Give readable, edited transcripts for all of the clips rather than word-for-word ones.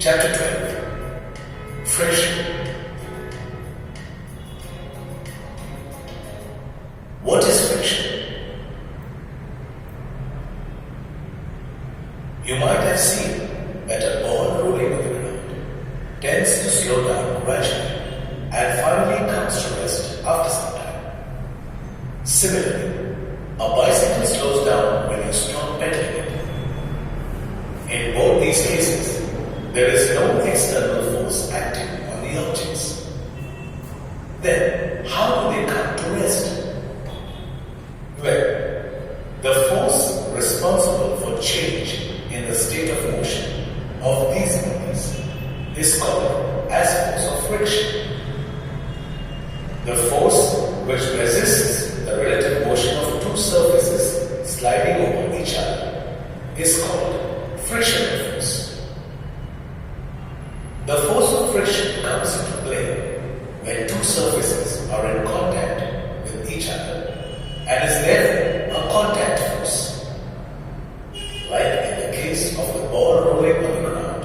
Chapter 12. Friction. What is friction? You might have seen that a ball rolling on the ground tends to slow down gradually and finally comes to rest after some time. Similarly, a bicycle slows down when you stop pedaling it. In both these cases, there is no external force acting on the objects. Then, how do they come to rest? Well, the force responsible for change in the state of motion of these bodies is called as force of friction. The force which resists the relative motion of two surfaces sliding over each other is called frictional force. The force of friction comes into play when two surfaces are in contact with each other and is therefore a contact force. Like in the case of the ball rolling on the ground,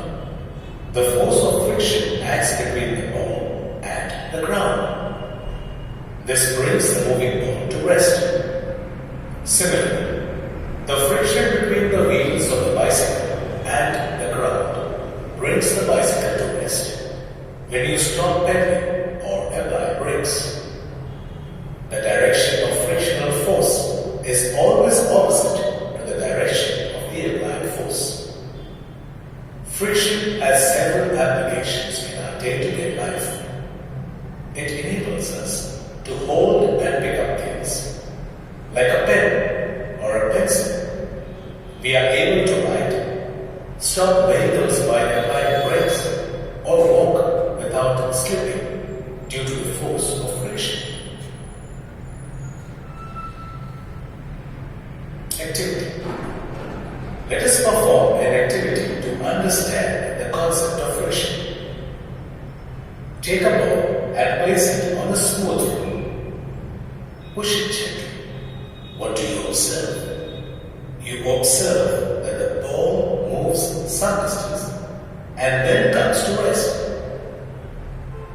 the force of friction acts between the ball and the ground. This brings the moving ball to rest. Similarly, the friction between the wheels of the bicycle and the ground brings the bicycle to rest when you stop pedaling or apply brakes. The direction of frictional force is always opposite to the direction of the applied force. Friction has several applications in our day-to-day life. It enables us to hold and pick up things, like a pen or a pencil. We are able to ride, stop vehicles by applying brakes, or walk without slipping due to the force of friction. Activity. Let us perform an activity to understand the concept of friction. Take a ball and place it on a smooth floor. Push it gently. What do you observe? You observe that the ball moves some distance and then comes to rest.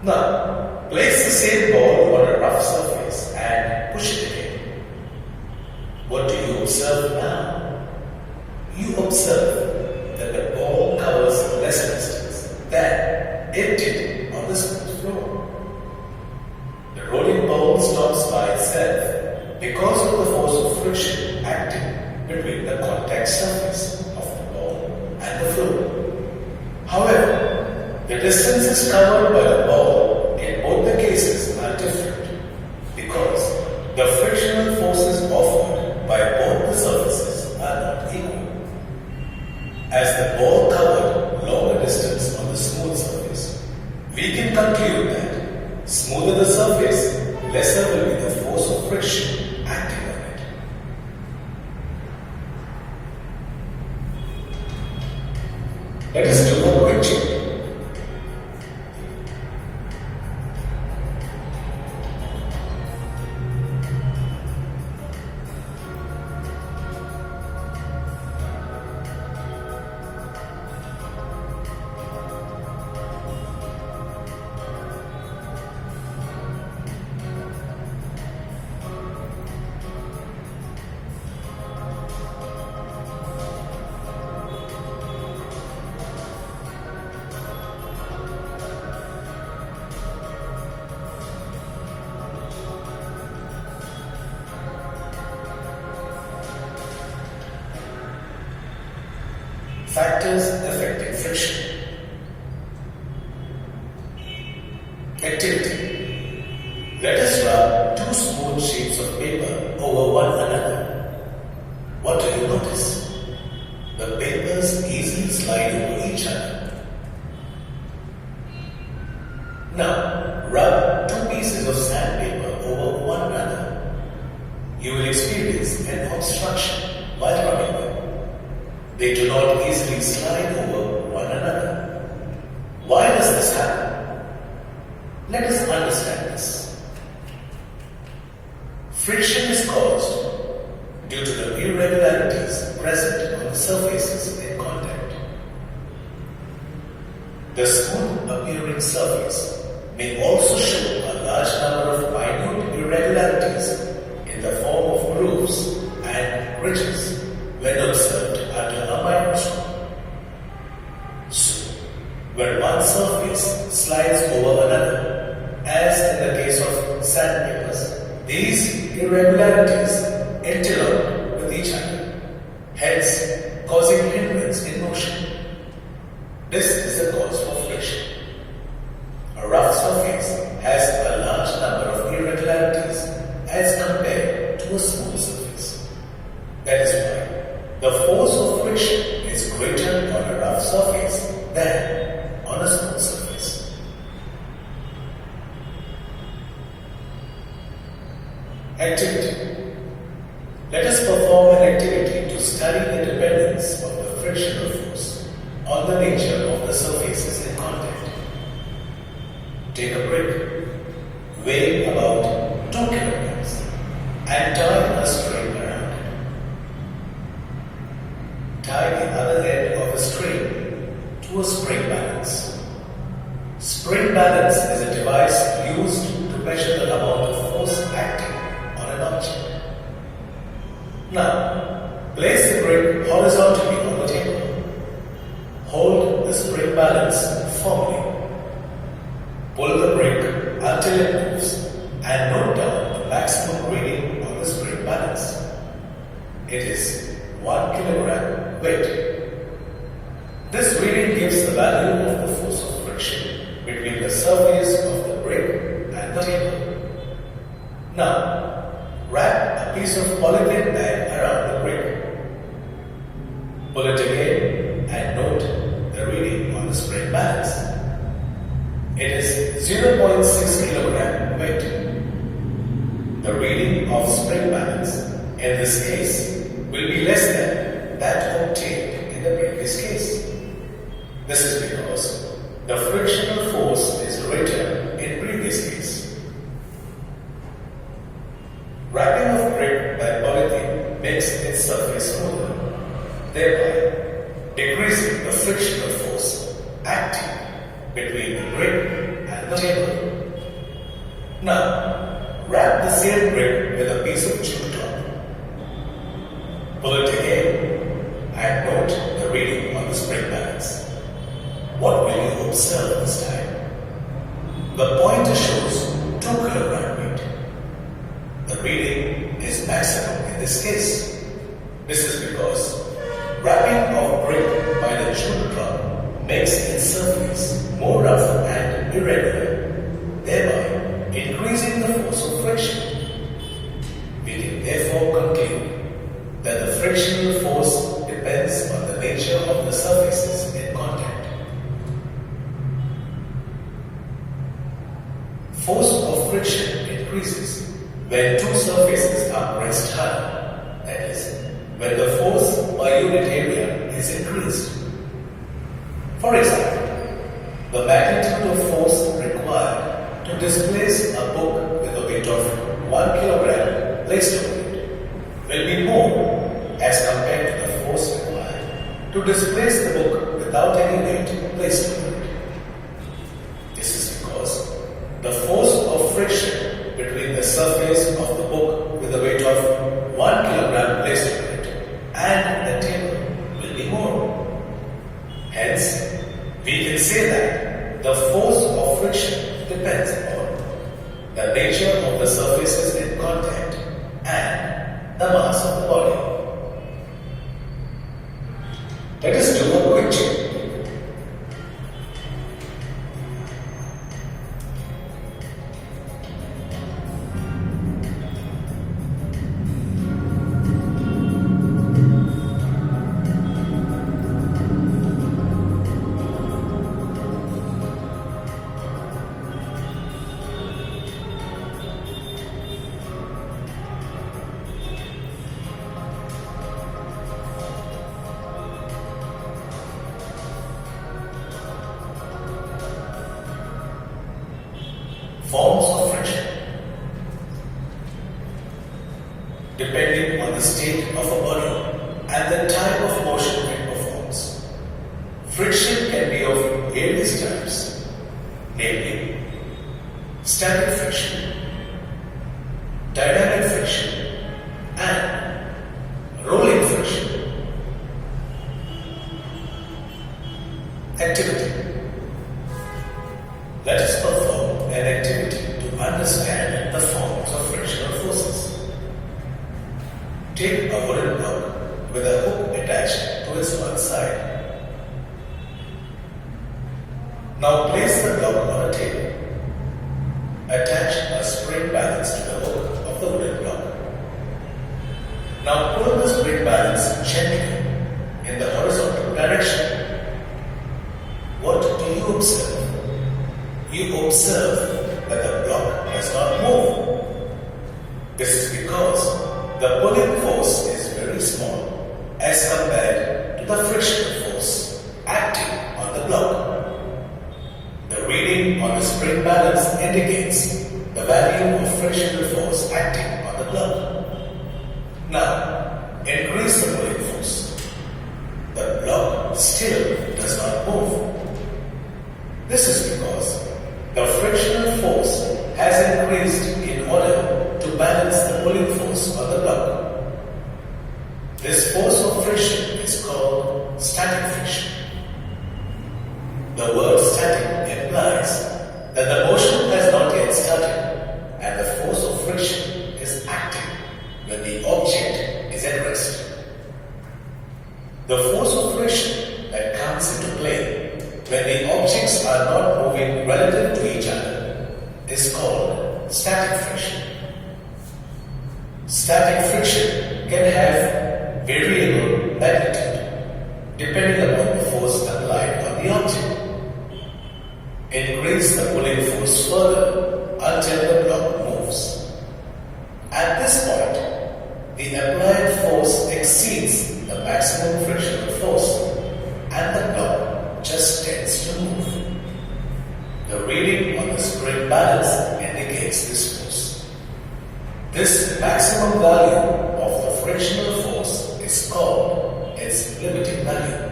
Now, place the same ball on a rough surface and push it again. What do you observe now? You observe that the ball covers less distance than it did on the smooth floor. The rolling ball stops by itself because of the force of friction acting between the contact surface of the ball and the floor. However, the distances covered by the ball in both the cases are different because the frictional forces offered by both the surfaces are not equal. As the ball covered longer distance on the smooth surface, we can conclude that smoother the surface, lesser will be the force of friction acting on it. Let us do a quick check. Factors affecting friction. Activity. Let us rub two smooth sheets of paper over one another. What do you notice? The papers easily slide over each other. Now, rub two pieces of sandpaper over one another. You will experience an obstruction while rubbing them. They do not easily slide over one another. Why does this happen? Let us understand this. Friction is caused due to the irregularities present on the surfaces in contact. The smooth appearing surface may also show a large number of minute irregularities in the form of grooves and ridges when observed under a microscope. So, when one surface slides over another, as in the case of sandpapers, these irregularities interlock with each other, hence causing hindrance in motion. This is the cause for friction. A rough surface has a large number of irregularities as compared to a smooth surface. That is why the force of friction is greater on a rough surface than on a smooth surface. Activity. Let us perform an activity to study the dependence of the frictional force on the nature of the surfaces in contact. Take a brick weighing about 2 kilograms and tie a string around it. Tie the other end of a string to a spring balance. Spring balance is a device used to measure the amount of force acting on an object. Now, place the brick horizontally on the table. Hold the spring balance firmly. Pull the brick until it moves and note down the maximum reading on the spring balance. It is 1 kilogram weight. This reading gives the value of the force of friction between the surface of the brick and the table. Now, wrap a piece of polythene bag around the brick. Pull it again and note the reading on the spring balance. It is 0.6 kilogram weight. The reading of spring balance in this case will be less than that obtained in the previous case. This is because the frictional force is greater in previous case. Wrapping of brick by polythene makes its surface smoother, thereby decreasing the frictional force acting between the brick and the table. Now, wrap the same brick with a piece of jute top. Pull it again and note the reading on the spring balance. What will you observe this time? The pointer shows 2 kilogram weight. The reading is maximum in this case. This is because wrapping of brick by the jute drop makes its surface more rough and irregular, thereby increasing the force of friction. We can therefore conclude that the frictional force depends on the nature of the surfaces in contact. Force of friction increases when two surfaces are pressed hard, that is, when the force per unit area is increased. For example, the magnitude of force required to displace a book with a weight of 1 kilogram placed over it will be more as compared to the force required to displace the book without any weight placed over it. This is because the force of friction between the surface of the book with a weight of 1 kilogram placed over it and the table will be more. Hence, we can say that the force of friction depends upon the nature of the surfaces in contact and the mass of the body. Let us do a quick check. static friction, dynamic friction, and rolling friction. Activity. Let us perform an activity to understand the forms of frictional forces. Take a wooden block with a hook attached to its one side. Now place the block on a table. Attach a spring balance to the hook of the wooden block. Now pull the spring balance gently in the horizontal direction. What do you observe? You observe that the block does not move. This is because the pulling force is very small as compared to the frictional force acting on the block. The reading on the spring balance indicates the value of frictional force acting on the block. Now, increase the pulling force. The block still does not move. This is because the frictional force has increased in order to balance the pulling force on the block. This force of friction is called static friction. The word static implies that the motion has not yet started and the force of friction is acting when the object is at rest. The force of friction that comes into play when the objects are not moving relative to each other is called static friction. Static friction can have variable magnitude depending upon the force applied on the object. Increase the pulling force further until the block moves. At this point, the applied force exceeds the maximum frictional force and the block just tends to move. The reading on the spring balance indicates this force. This maximum value of the frictional force is called its limiting value.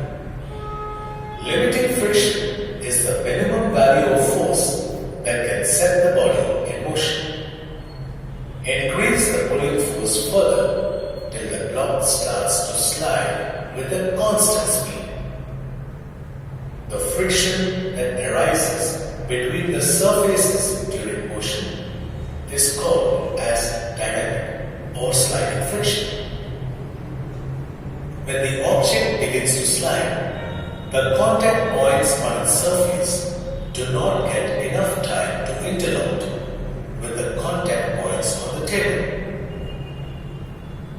Limiting friction is the minimum value of force that can set the body in motion. Increase the pulling force further till the block starts to slide with a constant speed. The friction that arises between the surfaces during motion is called as dynamic or sliding friction. When the object begins to slide, the contact points on its surface do not get enough time to interlock with the contact points on the table.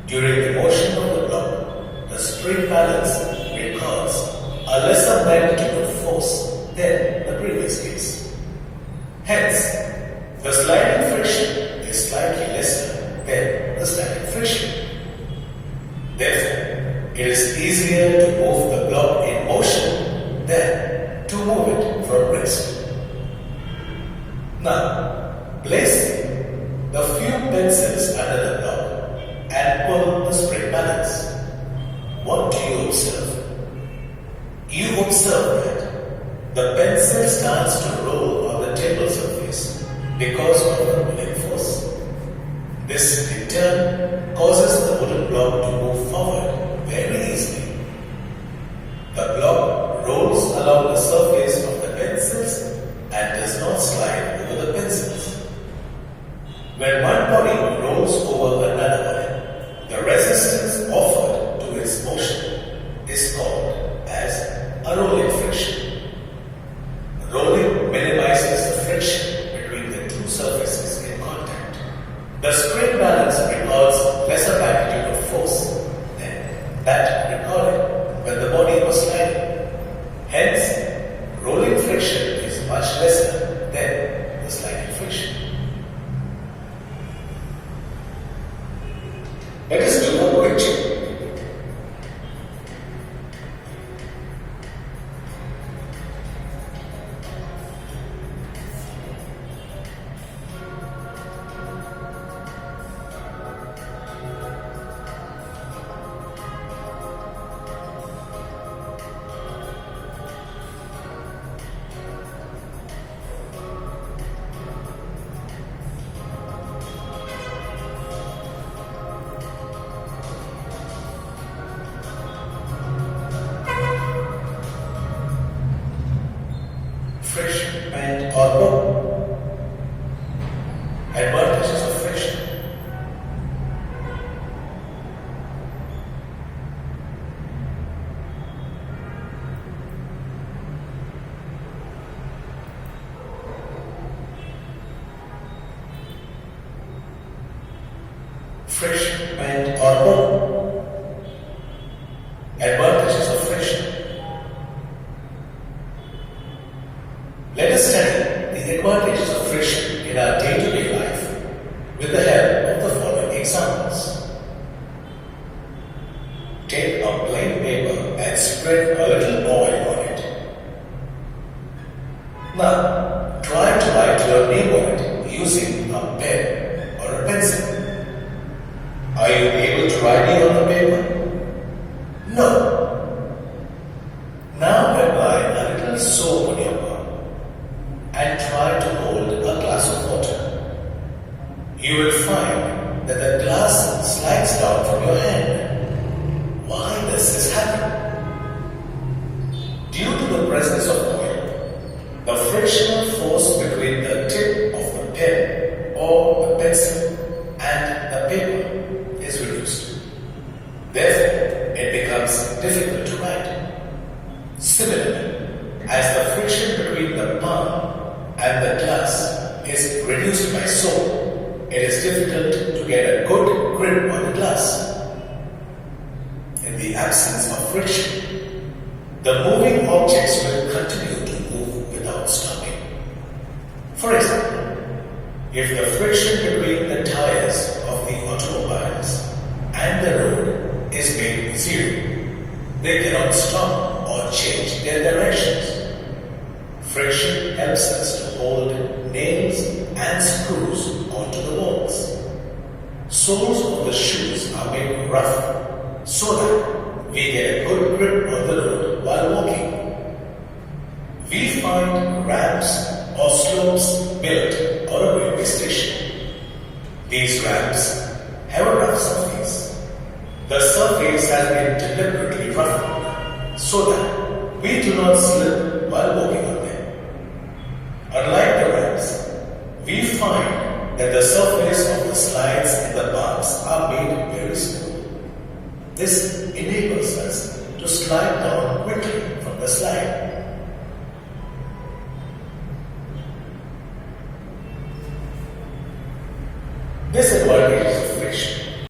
During the motion of the block, the spring balance records a lesser magnitude of force than the previous case. Hence, the sliding friction is slightly lesser than the static friction. Therefore, it is easier to move the block in motion than to move it from rest. Now, place the few pencils under the block and pull the spring balance. What do you observe? You observe that the pencil starts to roll on the table surface because of the pulling force. This in turn causes the wooden block to move forward very easily. The block rolls along the surface of the pencils and does not slide over the pencils. When one body rolls over another body, the resistance offered to its motion is called as a rolling friction. Rolling minimizes the friction between the two surfaces in contact. The spring balance records lesser magnitude of force than that recorded when the body was sliding. Hence, rolling friction is much lesser than the sliding friction. Let us do a quick check. bend, or pull. Advantages of friction. Let us study the advantages of friction in our day-to-day life with the help of the following examples. Take a plain paper and spread a little oil on it. Now, try to write your name on it using a pen or a pencil. Are you able to write it on the paper? No. Now apply a little soap on your palm and try to hold a glass of water. You will find that the glass slides down from your hand. Why does this happen? Due to the presence of oil, the frictional force between the tip of the pen or the pencil and the paper is reduced. Therefore, it becomes difficult to write. Similarly, as the friction between the palm and the glass is reduced by soap, it is difficult to get a good grip on the glass. In the absence of friction, the moving objects will continue to move without stopping. For example, if the friction between the tires of the automobiles and the road is made zero, they cannot stop or change their directions. Friction helps us to hold nails and screws onto the walls. Soles of the shoes are made rough so that we get a good grip on the road while walking. We find ramps or slopes built on a railway station. These ramps have a rough surface. The surface has been deliberately roughened so that we do not slip while walking on them. Unlike the ramps, we find that the surface of the slides in the paths are made very smooth. This enables us to slide down quickly from the slide. This advantage